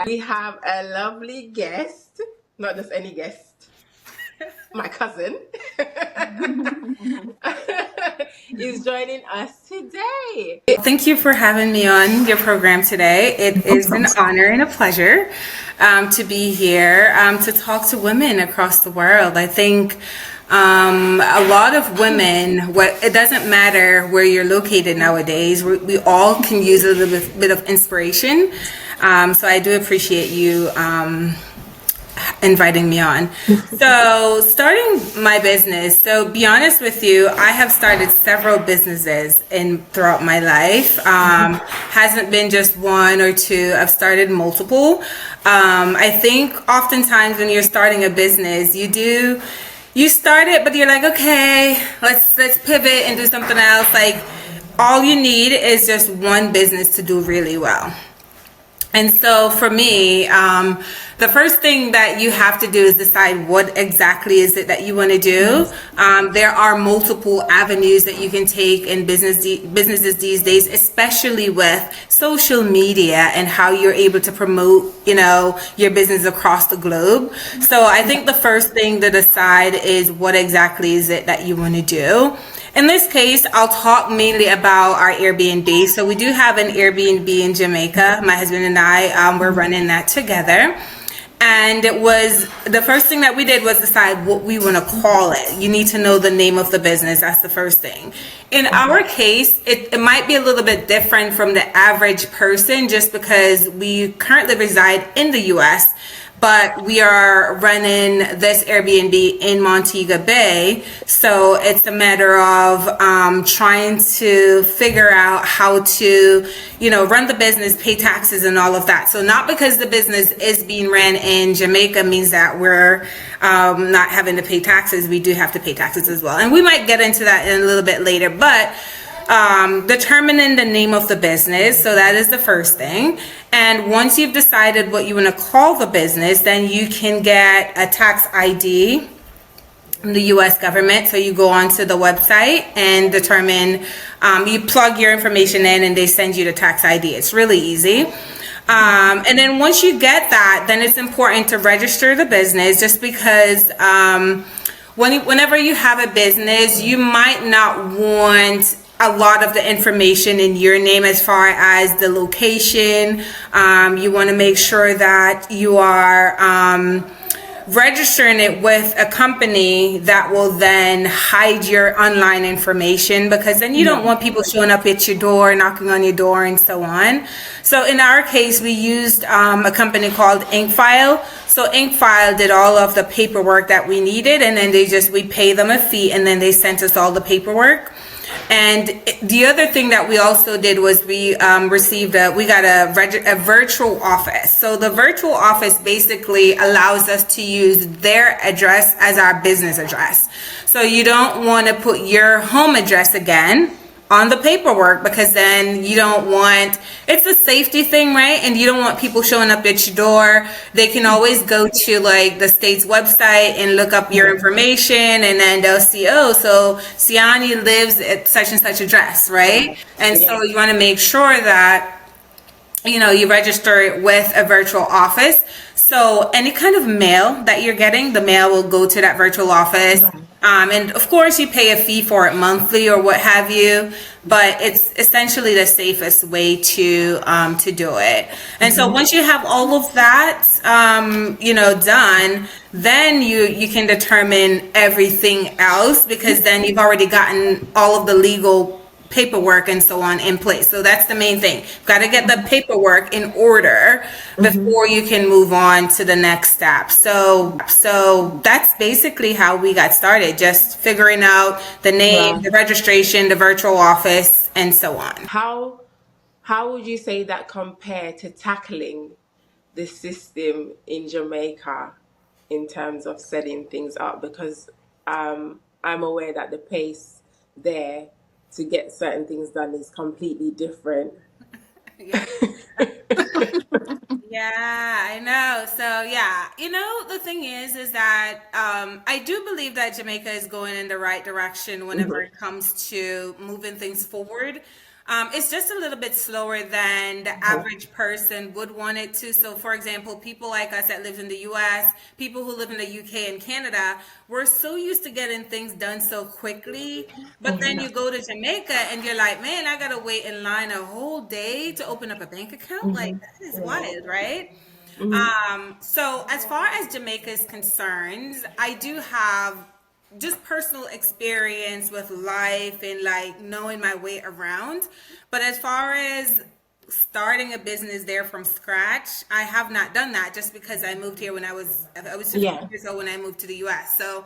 We have a lovely guest, not just any guest, my cousin is joining us today. Thank you for having me on your program today. It is an honor and a pleasure to be here to talk to women across the world. I think a lot of women, it doesn't matter where you're located nowadays, we all can use a little bit of inspiration. So I do appreciate you inviting me on. So starting my business, so be honest with you, I have started several businesses throughout my life. Hasn't been just one or two. I've started multiple. I think oftentimes when you're starting a business, you start it, but you're like, okay, let's pivot and do something else. Like all you need is just one business to do really well. And so for me, the first thing that you have to do is decide what exactly is it that you want to do. There are multiple avenues that you can take in businesses these days, especially with social media and how you're able to promote, your business across the globe. So I think the first thing to decide is what exactly is it that you want to do. In this case, I'll talk mainly about our Airbnb. So we do have an Airbnb in Jamaica. My husband and I, we're running that together. And the first thing that we did was decide what we want to call it. You need to know the name of the business. That's the first thing. In our case, it might be a little bit different from the average person just because we currently reside in the US. But we are running this Airbnb in Montego Bay. So it's a matter of trying to figure out how to, run the business, pay taxes and all of that. So not because the business is being ran in Jamaica means that we're not having to pay taxes. We do have to pay taxes as well. And we might get into that in a little bit later. But determining the name of the business. So that is the first thing. And once you've decided what you want to call the business, then you can get a tax ID from the US government. So you go onto the website and determine, you plug your information in and they send you the tax ID. It's really easy. And then once you get that, then it's important to register the business just because whenever you have a business, you might not want a lot of the information in your name as far as the location. You want to make sure that you are registering it with a company that will then hide your online information, because then you don't want people showing up at your door, knocking on your door and so on. So in our case, we used a company called Inkfile. So Inkfile did all of the paperwork that we needed, and then we pay them a fee, and then they sent us all the paperwork. And the other thing that we also did was we got a virtual office. So the virtual office basically allows us to use their address as our business address. So you don't want to put your home address again on the paperwork, because then it's a safety thing, right? And you don't want people showing up at your door. They can always go to like the state's website and look up your information, and then they'll see, so Seannie lives at such and such address, right? And so you want to make sure that you register it with a virtual office. So any kind of mail that you're getting, the mail will go to that virtual office. And of course you pay a fee for it monthly or what have you, but it's essentially the safest way to do it. And so once you have all of that, done, then you can determine everything else, because then you've already gotten all of the legal paperwork and so on in place. So that's the main thing. You've got to get the paperwork in order before you can move on to the next step. So that's basically how we got started, just figuring out the name, the registration, the virtual office, and so on. How would you say that compared to tackling the system in Jamaica in terms of setting things up? Because I'm aware that the pace there to get certain things done is completely different. Yeah. Yeah, I know. So yeah, the thing is that I do believe that Jamaica is going in the right direction whenever it comes to moving things forward. It's just a little bit slower than the average person would want it to. So, for example, people like us that live in the US, people who live in the UK and Canada, we're so used to getting things done so quickly. But then you go to Jamaica and you're like, man, I gotta wait in line a whole day to open up a bank account. Like, Mm-hmm. that is Yeah. wild, right? Mm-hmm. So as far as Jamaica is concerned, I do have just personal experience with life and like knowing my way around. But as far as starting a business there from scratch, I have not done that just because I moved here when I was 15 Yeah. years old when I moved to the US. So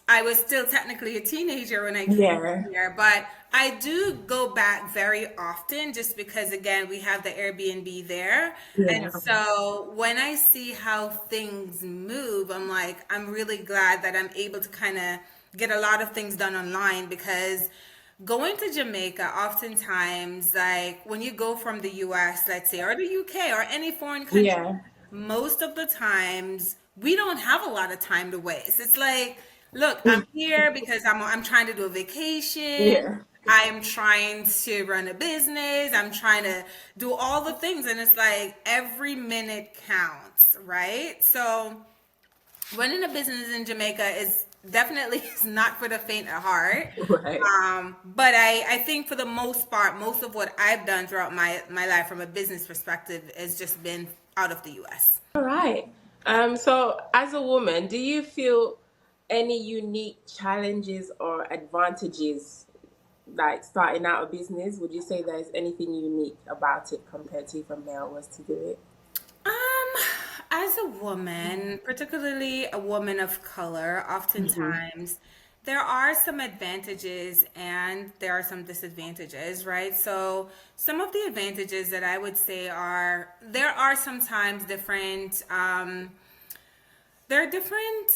I was still technically a teenager when I came Yeah. here, but I do go back very often just because, again, we have the Airbnb there. And Yeah. so when I see how things move, I'm like, I'm really glad that I'm able to kind of get a lot of things done online because going to Jamaica, oftentimes, like when you go from the US, let's say, or the UK or any foreign country, Yeah. most of the times we don't have a lot of time to waste. It's like, look, I'm here because I'm trying to do a vacation. Yeah. I'm trying to run a business. I'm trying to do all the things, and it's like every minute counts, right? So running a business in Jamaica is definitely is not for the faint of heart. Right. But I think for the most part, most of what I've done throughout my life from a business perspective has just been out of the US. All right. So as a woman, do you feel any unique challenges or advantages like starting out a business? Would you say there's anything unique about it compared to if a male was to do it? Um, as a woman, particularly a woman of color, Hmm. oftentimes there are some advantages and there are some disadvantages, right? So, some of the advantages that I would say are there are sometimes there are different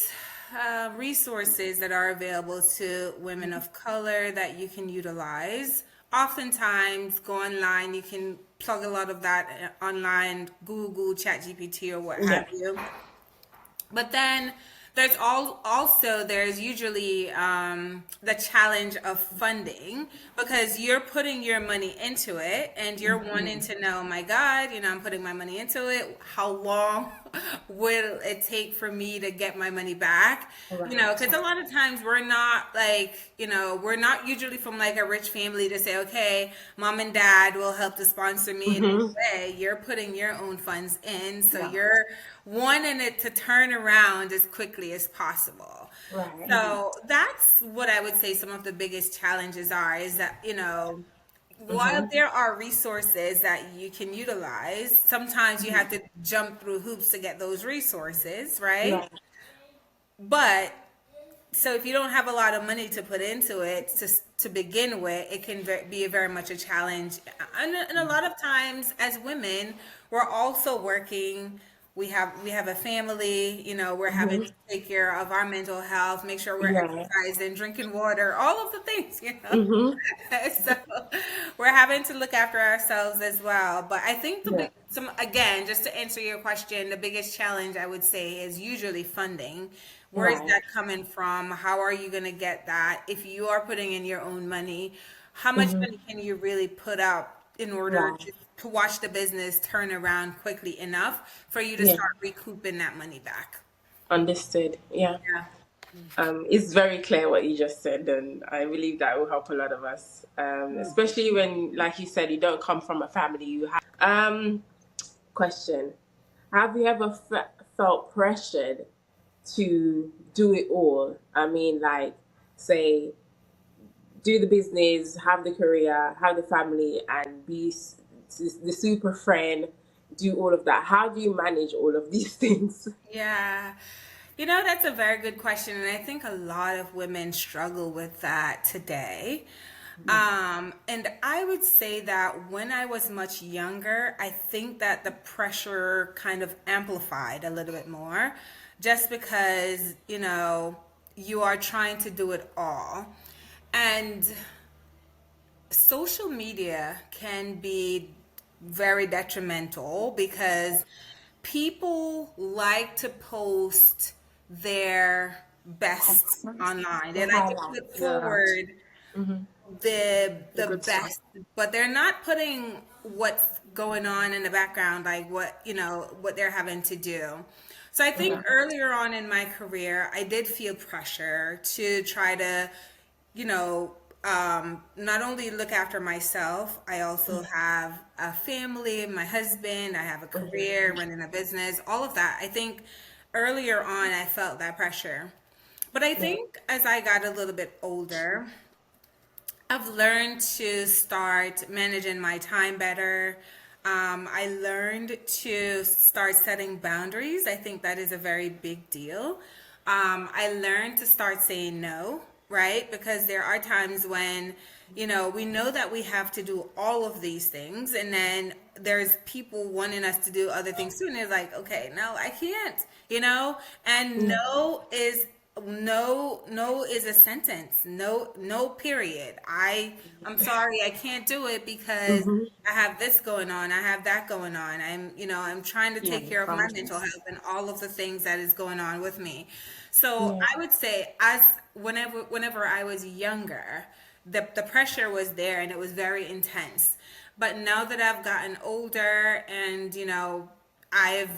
resources that are available to women of color that you can utilize. Oftentimes, go online, you can plug a lot of that online, Google, ChatGPT, or what have Yeah. you. But then there's usually the challenge of funding because you're putting your money into it and you're wanting Hmm. to know, my God, I'm putting my money into it. How long will it take for me to get my money back? Right. Because a lot of times we're not like, we're not usually from like a rich family to say, okay, mom and dad will help to sponsor me in any Hmm. way. You're putting your own funds in. So Right. you're wanting it to turn around as quickly as possible. Right. So that's what I would say some of the biggest challenges are is that, while Hmm. there are resources that you can utilize, sometimes you have to jump through hoops to get those resources, right? Right. But so if you don't have a lot of money to put into it to begin with, it can be very much a challenge. And a lot of times as women, we're also working. We have a family, we're having Hmm. to take care of our mental health, make sure we're Yeah. exercising, drinking water, all of the things. Hmm. So we're having to look after ourselves as well. But I think Yeah. again, just to answer your question, the biggest challenge I would say is usually funding. Where is Right. that coming from? How are you going to get that? If you are putting in your own money, how much Hmm. money can you really put up in order Right. to watch the business turn around quickly enough for you to Yeah. start recouping that money back? Understood. Yeah. Yeah. It's very clear what you just said, and I believe that will help a lot of us, especially when, like you said, you don't come from a family. Question: have you ever felt pressured to do it all? I mean, like, say, do the business, have the career, have the family, and be the super friend. Do all of that. How do you manage all of these things? Yeah. That's a very good question. And I think a lot of women struggle with that today. And I would say that when I was much younger, I think that the pressure kind of amplified a little bit more just because, you are trying to do it all. And social media can be very detrimental because people like to post their best online. The They like to put highlights, yeah. forward Hmm. the good stuff. best, but they're not putting what's going on in the background, like what, what they're having to do. So I think Okay. earlier on in my career, I did feel pressure to try to, you know, not only look after myself, I also have a family, my husband, I have a career, running a business, all of that. I think earlier on, I felt that pressure. But I Yeah. think as I got a little bit older, I've learned to start managing my time better. I learned to start setting boundaries. I think that is a very big deal. I learned to start saying no, right? Because there are times when, we know that we have to do all of these things, and then there's people wanting us to do other things too. And it's like, okay, no, I can't, and Yeah. no is a sentence. No, no, period. I'm sorry, I can't do it because Mm-hmm. I have this going on, I have that going on. I'm trying to Yeah. take care of my mental Boundaries. health and all of the things that is going on with me. So Yeah. I would say, as whenever I was younger, the pressure was there and it was very intense. But now that I've gotten older and, I've,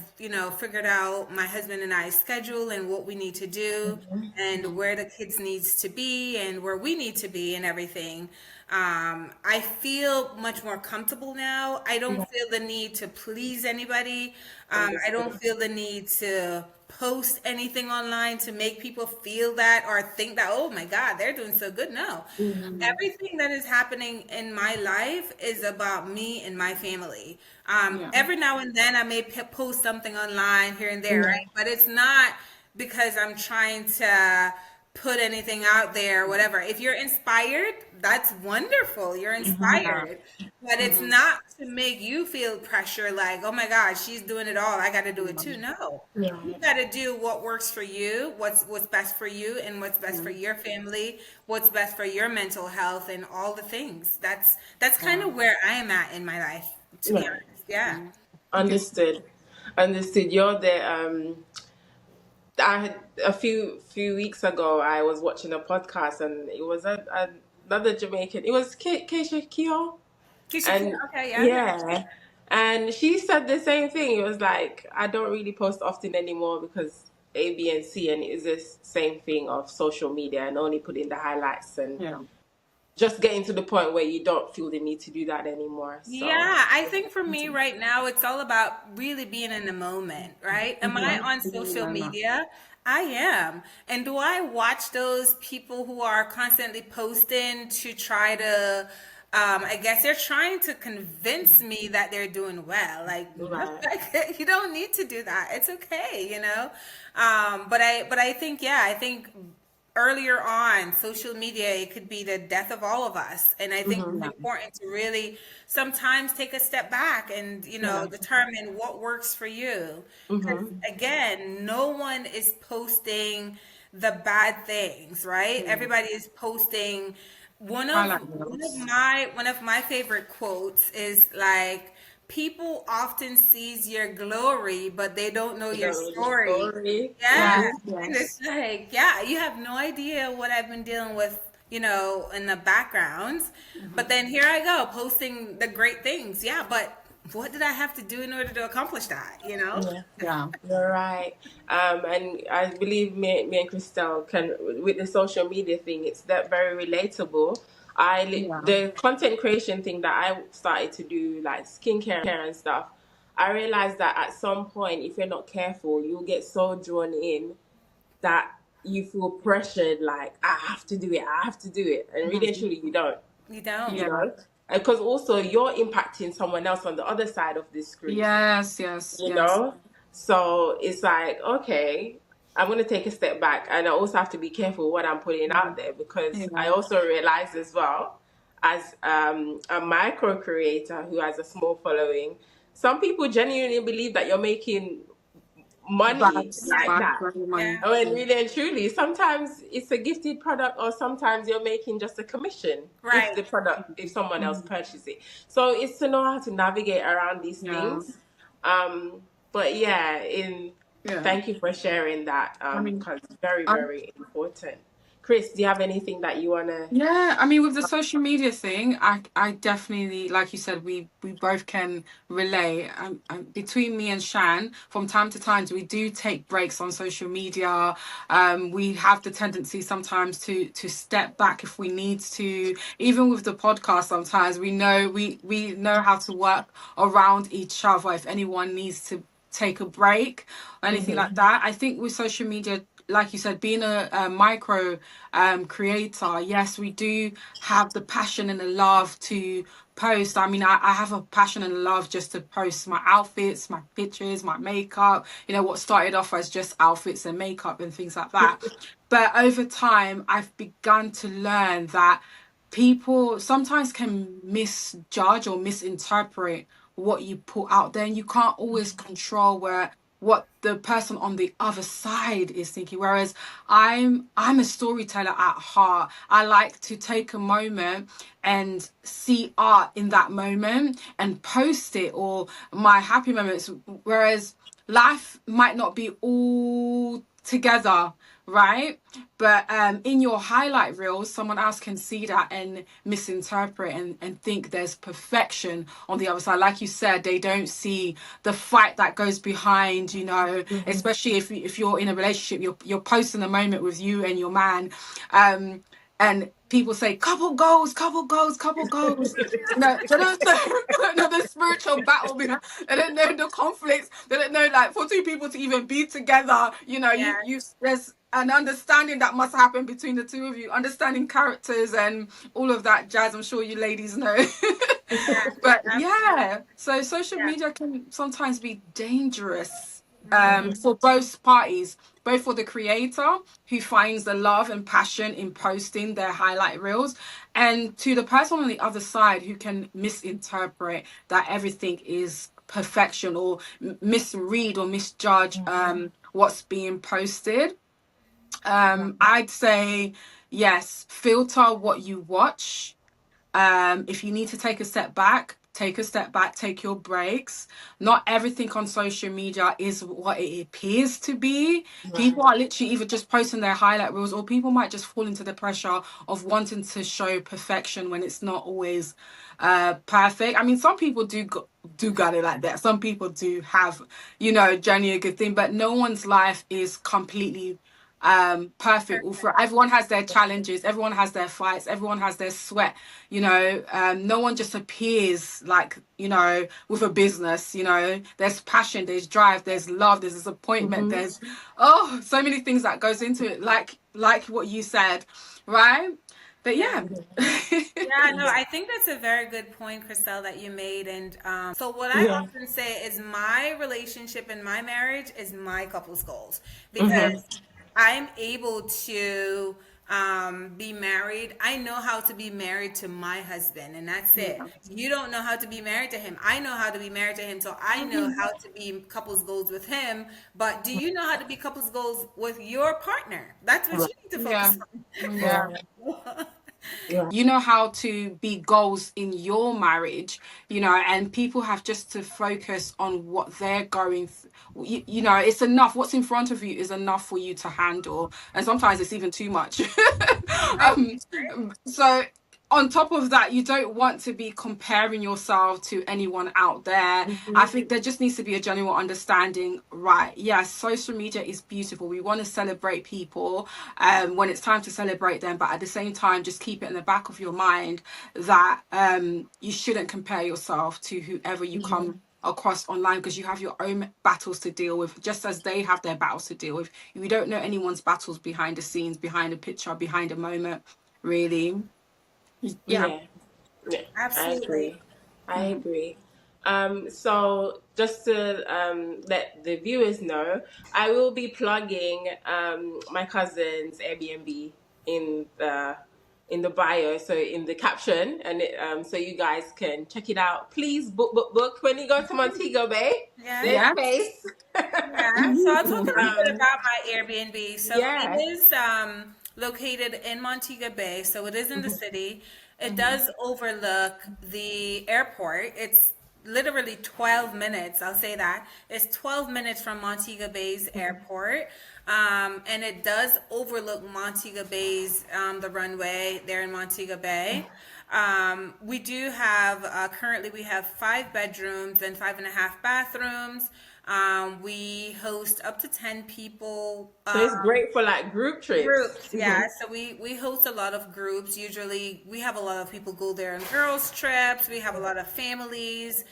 figured out my husband and I's schedule and what we need to do and where the kids needs to be and where we need to be and everything. I feel much more comfortable now. I don't Yeah. feel the need to please anybody. I don't Understood. feel the need to post anything online to make people feel that or think that, oh my God, they're doing so good. No. Mm-hmm. Everything that is happening in my life is about me and my family. Yeah. Every now and then I may post something online here and there, Yeah. right? But it's not because I'm trying to put anything out there, whatever. If you're inspired, that's wonderful. You're Yeah. inspired. But it's Mm-hmm. not to make you feel pressure like, oh my God, she's doing it all. I got to do it too. No. You Right. got to do what works for you, what's best for you and what's best for Yeah. your family, what's best for your mental health and all the things. That's kind Yeah. of where I am at in my life, to be Yeah. honest. Yeah. Yeah. Because Understood. Understood. You're the I had a few weeks ago I was watching a podcast and it was another Jamaican. It was Keisha Keo. Keisha Q. And Okay, yeah. yeah, and she said the same thing. It was like, I don't really post often anymore because A, B, and C, and it's the same thing of social media and only put in the highlights and yeah. just getting to the point where you don't feel the need to do that anymore. So, Yeah, I think for me right now, it's all about really being in the moment, right? Am I Yeah. on social Yeah. media? I am. And do I watch those people who are constantly posting to try to, I guess they're trying to convince me that they're doing well. Like, no, right. you don't need to do that. It's okay. But I think, yeah, I think earlier on social media, it could be the death of all of us, and I think it's Hmm. Yeah. important to really sometimes take a step back and Yeah. determine what works for you, because Hmm. again, no one is posting the bad things, right? Yeah. Everybody is posting. one of Highlight one of reels. my one of my favorite quotes is like, people often sees your glory, but they don't know You your don't know the story. story. Yeah. Yes. Hmm. And it's Yes. like, yeah, you have no idea what I've been dealing with, in the background. But then here I go posting the great things. Yeah, but what did I have to do in order to accomplish that, you know? Yeah. Yeah. You're right. And I believe me and Christelle can, with the social media thing, it's that very relatable. Yeah. The content creation thing that I started to do, like skincare and stuff, I realized that at some point, if you're not careful, you'll get so drawn in that you feel pressured, like, I have to do it, I have to do it. And really and Mhm. truly, you don't, You don't. you Yeah. know? Because also you're impacting someone else on the other side of the screen, Yes. Yes. you Yes. know? So it's like, okay, I'm going to take a step back. And I also have to be careful what I'm putting Yeah. out there because I Yeah. also realize as well, as a micro creator who has a small following, some people genuinely believe that you're making money Vibes. like Right. Vibes. that. Very Yeah. money. I mean, Yeah. really and truly, sometimes it's a gifted product, or sometimes you're making just a commission if Right. if someone else Mhm. purchases it. So it's to know how to navigate around these Yeah. things. But yeah, in Yeah. thank you for sharing that I mean, because it's very, I very important. Chris, do you have anything that you wanna? Yeah, I mean, with the social media thing, I definitely, like you said, we both can relate. Between me and Shan, from time to time, we do take breaks on social media. We have the tendency sometimes to step back if we need to. Even with the podcast, sometimes we know how to work around each other if anyone needs to take a break or anything like that. I think with social media, like you said, being a micro creator, yes, we do have the passion and the love to post. I mean, I have a passion and love just to post my outfits, my pictures, my makeup, what started off as just outfits and makeup and things like that. But over time, I've begun to learn that people sometimes can misjudge or misinterpret what you put out there, and you can't always control where what the person on the other side is thinking. Whereas I'm a storyteller at heart. I like to take a moment and see art in that moment and post it, or my happy moments. Whereas life might not be all together, right? But in your highlight reels, someone else can see that and misinterpret and think there's perfection on the other side. Like you said, they don't see the fight that goes behind, especially if you're in a relationship, you're posting a moment with you and your man, and people say couple goals, couple goals, couple goals. No, they don't know the spiritual battle behind. They don't know the conflicts. They don't know, like, for two people to even be together. You there's an understanding that must happen between the two of you, understanding characters and all of that jazz. I'm sure you ladies know. But yeah, so social media can sometimes be dangerous for both parties, both for the creator who finds the love and passion in posting their highlight reels, and to the person on the other side who can misinterpret that everything is perfection, or misread or misjudge what's being posted. I'd say yes, filter what you watch. If you need to take a step back, take a step back, take your breaks. Not everything on social media is what it appears to be. People are literally either just posting their highlight reels, or people might just fall into the pressure of wanting to show perfection when it's not always perfect. I mean, some people do got it like that. Some people do have, generally a good thing, but no one's life is completely perfect. For everyone has their challenges, everyone has their fights, everyone has their sweat. No one just appears like, with a business. There's passion, there's drive, there's love, there's disappointment, there's so many things that goes into it, like what you said, right? But yeah. Yeah, no, I think that's a very good point, Christelle, that you made. And so what I often say is my relationship and my marriage is my couple's goals, because I'm able to be married. I know how to be married to my husband, and that's it. You don't know how to be married to him. I know how to be married to him, so I know how to be couples goals with him. But do you know how to be couples goals with your partner? That's what you need to Yeah. focus Yeah. on. You know how to be goals in your marriage, and people have just to focus on what they're going it's enough. What's in front of you is enough for you to handle, and sometimes it's even too much. Right. So on top of that, you don't want to be comparing yourself to anyone out there. I think there just needs to be a general understanding, right? Yes, social media is beautiful. We want to celebrate people when it's time to celebrate them, but at the same time, just keep it in the back of your mind that you shouldn't compare yourself to whoever you come across online, because you have your own battles to deal with, just as they have their battles to deal with. We don't know anyone's battles behind the scenes, behind a picture, behind a moment, really. Yeah. Yeah, I Absolutely. agree. I agree. So just to let the viewers know, I will be plugging my cousin's Airbnb in the bio, so in the caption, and so you guys can check it out. Please book when you go to Montego Bay. Yeah. There's Yeah. space. Yeah, so I'll talk a little bit um, about my Airbnb. So it yeah. is located in Montego Bay, so it is in the city. It does overlook the airport. It's literally 12 minutes. I'll say that. It's 12 minutes from Montego Bay's airport. And it does overlook Montego Bay's, the runway there in Montego Bay. We do have, currently we have 5 bedrooms and 5.5 bathrooms. We host up to 10 people. So it's great for like group trips. Groups, yeah. So we host a lot of groups. Usually, we have a lot of people go there on girls' trips. We have a lot of families.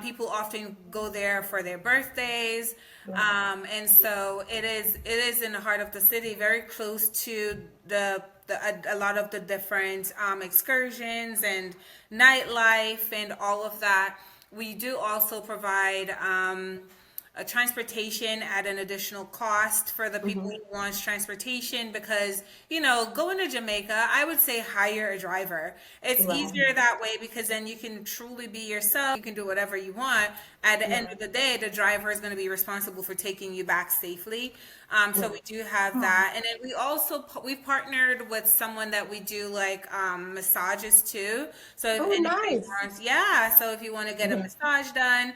People often go there for their birthdays, and so it is in the heart of the city, very close to a lot of the different excursions and nightlife and all of that. We do also provide a transportation at an additional cost for the people who wants transportation, because going to Jamaica, I would say hire a driver. It's easier that way, because then you can truly be yourself. You can do whatever you want. At the end of the day, the driver is going to be responsible for taking you back safely. So we do have that, and then we've partnered with someone that we do like massages too. So if anybody Nice. wants, yeah. So if you want to get a massage done,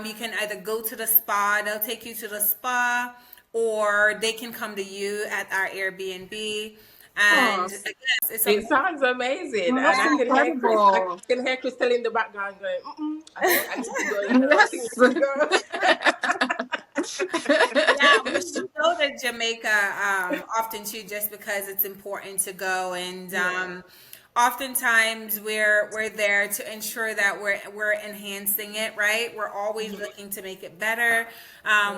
you can either go to the spa. They'll take you to the spa, or they can come to you at our Airbnb. Oh, And again, it's a It sounds amazing, and that's I incredible. can hear Crystal in the background going, I need to go. I think Yes. I need to yeah, we should go to Jamaica often too, just because it's important to go. And oftentimes we're there to ensure that we're enhancing it, right? We're always looking to make it better.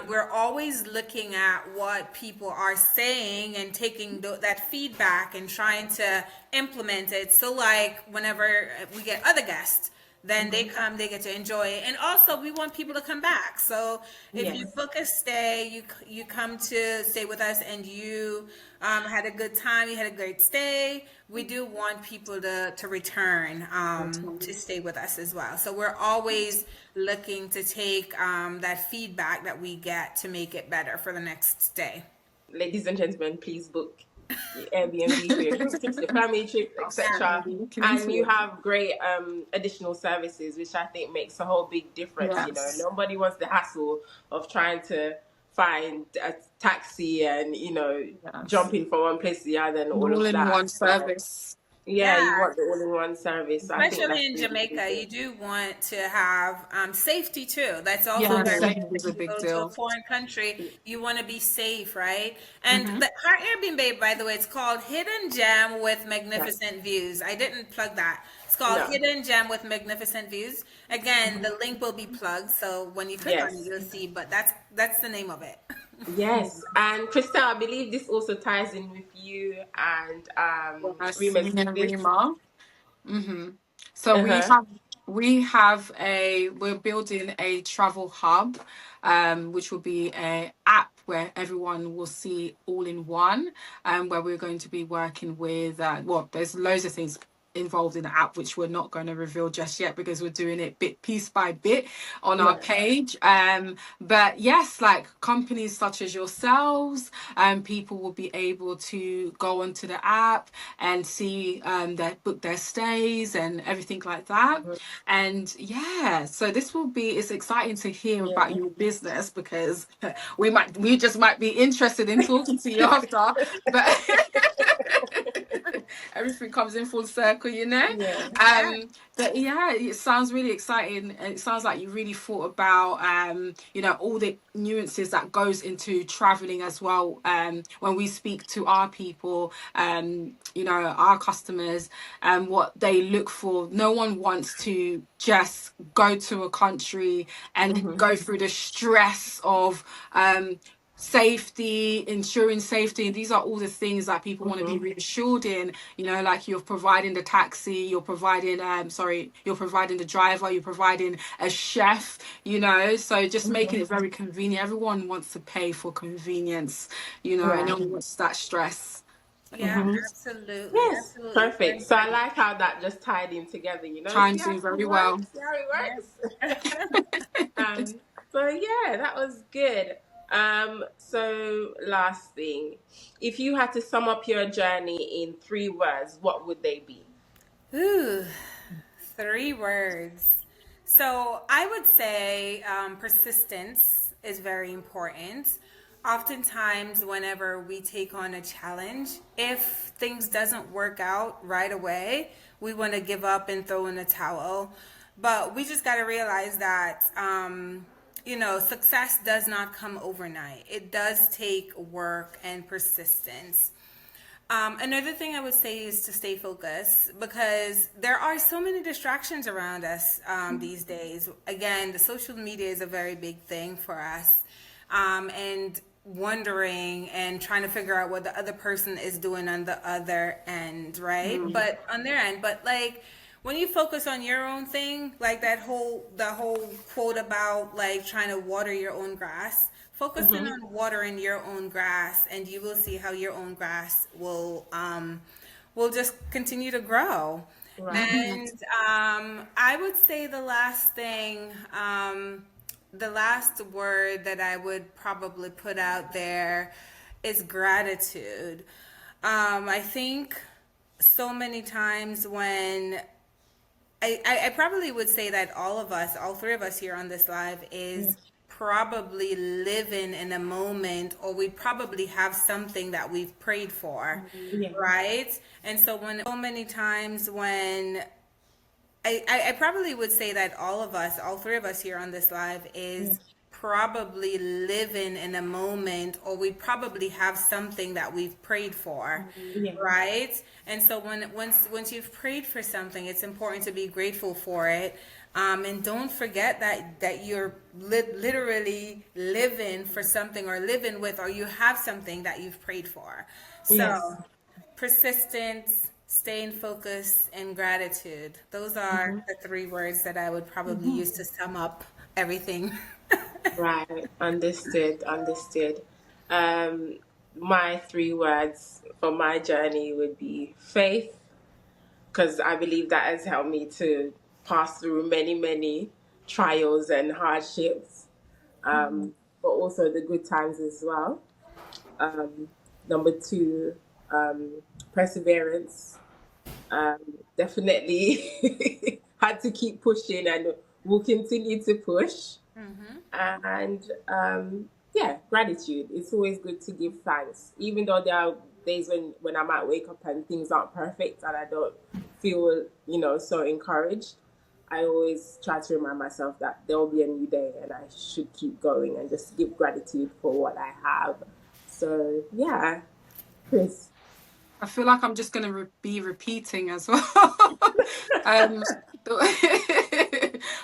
We're always looking at what people are saying and taking that feedback and trying to implement it. So like whenever we get other guests, then they come, they get to enjoy it, and also we want people to come back. So if you Yes. book a stay, you come to stay with us, and you had a good time, you had a great stay, we do want people to return to stay with us as well. So we're always looking to take that feedback that we get to make it better for the next stay. Ladies and gentlemen, please book your Airbnb for your group trips, your family trips, etc. Absolutely. Looking And into you it. have great additional services, which I think makes a whole big difference. Yes. Nobody wants the hassle of trying to find a taxi and Yes. jumping from one place to the other and An all of that. all-in-one So service. yeah, you Yeah. want the all-in-one service. I think Especially that's in really, really Jamaica, good. you do want to have safety too. That's also Yeah, very safety Mm-hmm. is a important. You big go to a deal. foreign country, you want to be safe, right? And Hmm. our Airbnb, by the way, it's called Hidden Gem with Yeah. Magnificent Views. I didn't plug that. It's called No. Hidden Gem with Magnificent Views. Again, the link will be plugged, so when you click on it, Yes. you'll see. But that's the name of it. Yes. And Christelle, I believe this also ties in with you and Yes, me Rima's and business. Rima. Hmm. So Uh-huh. we're building a travel hub, which will be a app where everyone will see all in one, where we're going to be working with well, there's loads of things involved in the app which we're not going to reveal just yet because we're doing it bit piece by bit on our Right. page. But yes, like companies such as yourselves, people will be able to go onto the app and see their book their stays and everything like that. Mhm. And yeah, so it's exciting to hear Yeah. about your business, because we just might be interested in talking to you after, but everything comes in full circle, you know. Yeah. Yeah. But yeah, it sounds really exciting. It sounds like you really thought about all the nuances that goes into traveling as well. When we speak to our people, our customers, and what they look for, no one wants to just go to a country and Hmm. go through the stress of safety, ensuring safety. These are all the things that people want to be Hmm. reassured in. Like you're providing the taxi, you're providing the driver, you're providing a chef. So just making Hmm. it very convenient. Everyone wants to pay for convenience, and no Right. one wants that stress. Yeah, Hmm. absolutely. Yes. Absolutely. Perfect. Very, So I very like how that just tied in together. Trying See how to it very well. works. See how it yeah. works. So yeah, that was good. So last thing, if you had to sum up your journey in 3 words, what would they be? Ooh, 3 words. So I would say persistence is very important. Oftentimes, whenever we take on a challenge, if things doesn't work out right away, we want to give up and throw in the towel. But we just got to realize that, success does not come overnight. It does take work and persistence. Another thing I would say is to stay focused because there are so many distractions around us these days. Again, the social media is a very big thing for us. And wondering and trying to figure out what the other person is doing on the other end, right? But on their end, but like when you focus on your own thing, like the whole quote about like trying to water your own grass, focusing Mm-hmm. on watering your own grass, and you will see how your own grass will just continue to grow. Right. And I would say the last word that I would probably put out there is gratitude. I think so many times when I probably would say that all of us, all three of us here on this live, is probably living in a moment, or we probably have something that we've prayed for, Yeah. right? And so when so many times when I probably would say that all of us, all three of us here on this live, is probably living in a moment, or we probably have something that we've prayed for, Yeah. right? And so once you've prayed for something, it's important to be grateful for it. And don't forget that you're literally living for something, or living with, or you have something that you've prayed for. Yes. So persistence, staying focused, and gratitude. Those are the three words that I would probably use to sum up everything. Right. Understood. Understood. Um, my three words for my journey would be faith, because I believe that has helped me to pass through many, many trials and hardships, but also the good times as well. Um, Number two, perseverance. Um, Definitely had to keep pushing and will continue to push. And yeah, gratitude. It's always good to give thanks, even though there are days when I might wake up and things aren't perfect and I don't feel so encouraged. I always try to remind myself that there will be a new day and I should keep going and just give gratitude for what I have. So yeah, Chris. I feel like I'm just going to be repeating as well. um,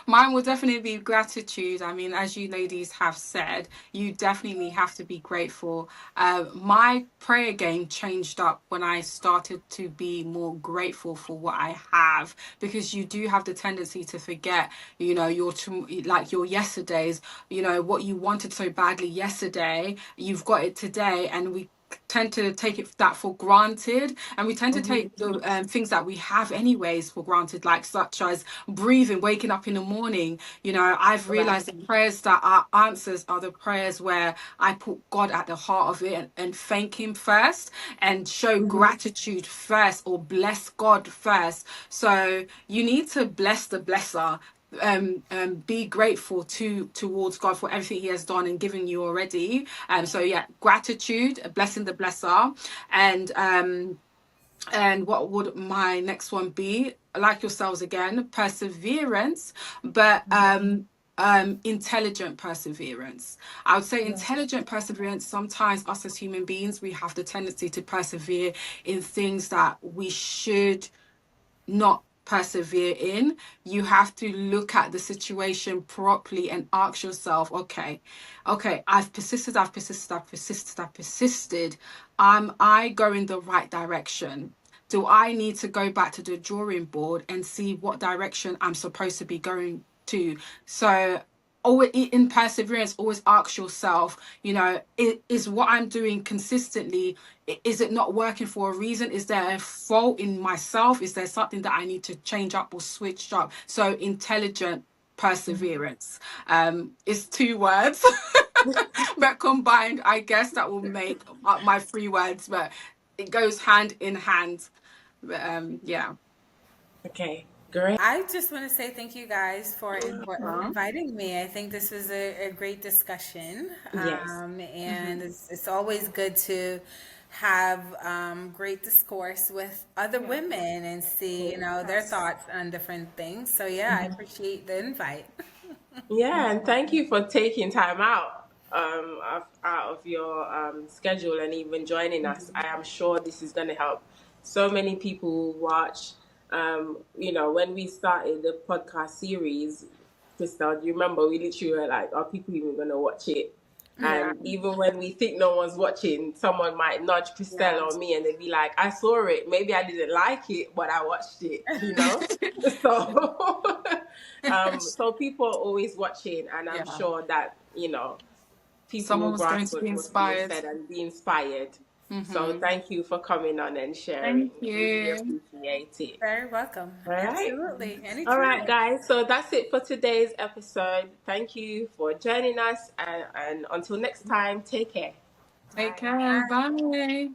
mine will definitely be gratitude. I mean, as you ladies have said, you definitely have to be grateful. My prayer game changed up when I started to be more grateful for what I have, because you do have the tendency to forget, like your yesterdays, what you wanted so badly yesterday, you've got it today, and we tend to take that for granted, and we tend to take the things that we have anyways for granted, like such as breathing, waking up in the morning. I've Right. realized the prayers that are answers are the prayers where I put God at the heart of it, and thank him first, and show gratitude first, or bless God first. So you need to bless the blesser. Be grateful towards God for everything he has done and given you already. So yeah, gratitude, blessing the blesser. And what would my next one be? Like yourselves again, perseverance, but intelligent perseverance. I would say intelligent perseverance. Sometimes us as human beings, we have the tendency to persevere in things that we should not persevere in. You have to look at the situation properly and ask yourself, okay, I've persisted. Am I going the right direction? Do I need to go back to the drawing board and see what direction I'm supposed to be going to? So always in perseverance, always ask yourself, is what I'm doing consistently, is it not working for a reason? Is there a fault in myself? Is there something that I need to change up or switch up? So intelligent perseverance is two words but combined, I guess that will make up my three words, but it goes hand in hand. But yeah. Okay. Great. I just want to say thank you guys for Huh? inviting me. I think this was a great discussion. Yes. And it's always good to have great discourse with other Yeah. women and see, their Yes. thoughts on different things. So, yeah, I appreciate the invite. Yeah, and thank you for taking time out of your schedule and even joining us. I am sure this is going to help so many people watch. When we started the podcast series, Crystal, do you remember we literally were like, are people even going to watch it? Yeah. And even when we think no one's watching, someone might nudge Christelle Yeah. or me and they'd be like, I saw it. Maybe I didn't like it, but I watched it. So, so people are always watching, and I'm Yeah. sure that, people Someone will was going grasp to be what's being inspired. said and be inspired. So Mm-hmm. thank you for coming on and sharing. Thank Really you. appreciate it. Very welcome. All right. Absolutely. All right, Anytime. guys. So that's it for today's episode. Thank you for joining us. And until next time, take care. Take Bye. care. Bye.